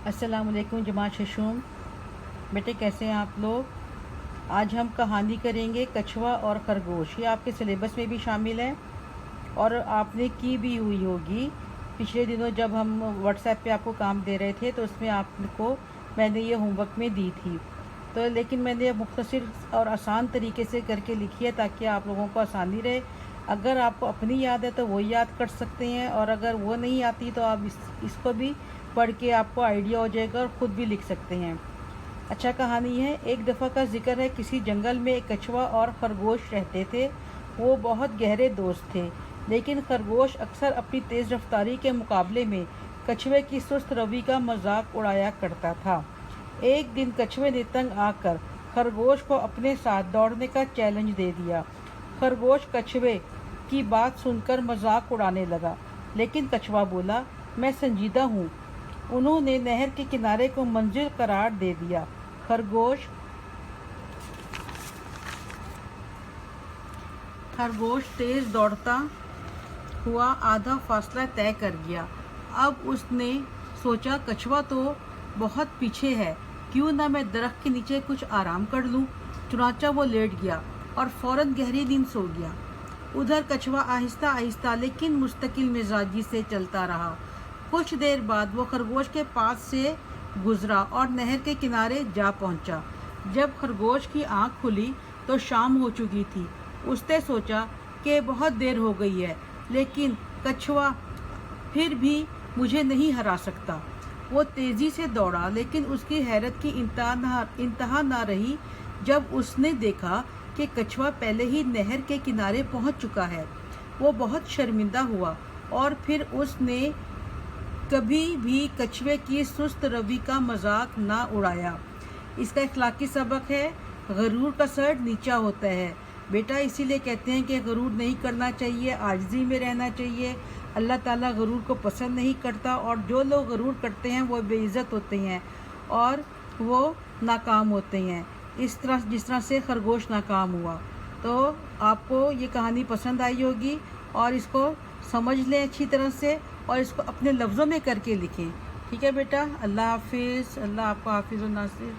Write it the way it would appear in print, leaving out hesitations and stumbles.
अस्सलाम वालेकुम जमात शशूम। बेटे कैसे हैं आप लोग। आज हम कहानी करेंगे कछुआ और खरगोश। ये आपके सिलेबस में भी शामिल है और आपने की भी हुई होगी। पिछले दिनों जब हम व्हाट्सएप पे आपको काम दे रहे थे तो उसमें आपको मैंने ये होमवर्क में दी थी। तो लेकिन मैंने मुख्तसर और आसान तरीके से करके लिखी है ताकि आप लोगों को आसानी रहे। अगर आपको अपनी याद है तो वो याद कर सकते हैं, और अगर वो नहीं आती तो आप इसको भी पढ़ के आपको आइडिया हो जाएगा और ख़ुद भी लिख सकते हैं। अच्छा, कहानी है। एक दफ़ा का जिक्र है, किसी जंगल में एक कछुआ और खरगोश रहते थे। वो बहुत गहरे दोस्त थे, लेकिन खरगोश अक्सर अपनी तेज़ रफ्तारी के मुकाबले में कछुए की सुस्त रवि का मजाक उड़ाया करता था। एक दिन कछुए ने तंग आकर खरगोश को अपने साथ दौड़ने का चैलेंज दे दिया। खरगोश कछुए की बात सुनकर मजाक उड़ाने लगा, लेकिन कछुआ बोला, मैं संजीदा हूँ। उन्होंने नहर के किनारे को मंजिल करार दे दिया। खरगोश तेज दौड़ता हुआ आधा फासला तय कर गया। अब उसने सोचा, कछुआ तो बहुत पीछे है, क्यों ना मैं दरख्त के नीचे कुछ आराम कर लूं। चुनाचा वो लेट गया और फौरन गहरी नींद सो गया। उधर कछुआ आहिस्ता आहिस्ता लेकिन मुस्तकिल मिजाजी से चलता रहा। कुछ देर बाद वो खरगोश के पास से गुजरा और नहर के किनारे जा पहुंचा। जब खरगोश की आंख खुली तो शाम हो चुकी थी। उसने सोचा कि बहुत देर हो गई है, लेकिन कछुआ फिर भी मुझे नहीं हरा सकता। वो तेज़ी से दौड़ा, लेकिन उसकी हैरत की इंतहा ना रही जब उसने देखा कि कछुआ पहले ही नहर के किनारे पहुंच चुका है। वो बहुत शर्मिंदा हुआ और फिर उसने कभी भी कछुए की सुस्त रवि का मजाक ना उड़ाया। इसका इखलाकी सबक है, गरूर का सर नीचा होता है। बेटा, इसीलिए कहते हैं कि गरूर नहीं करना चाहिए, आजिज़ी में रहना चाहिए। अल्लाह ताला गरूर को पसंद नहीं करता, और जो लोग गरूर करते हैं वो बेइज्जत होते हैं और वो नाकाम होते हैं, इस तरह जिस तरह से खरगोश नाकाम हुआ। तो आपको ये कहानी पसंद आई होगी और इसको समझ लें अच्छी तरह से और इसको अपने लफ्ज़ों में करके लिखें। ठीक है बेटा, अल्लाह हाफिज़। अल्लाह आपको हाफिज़ और नासिर।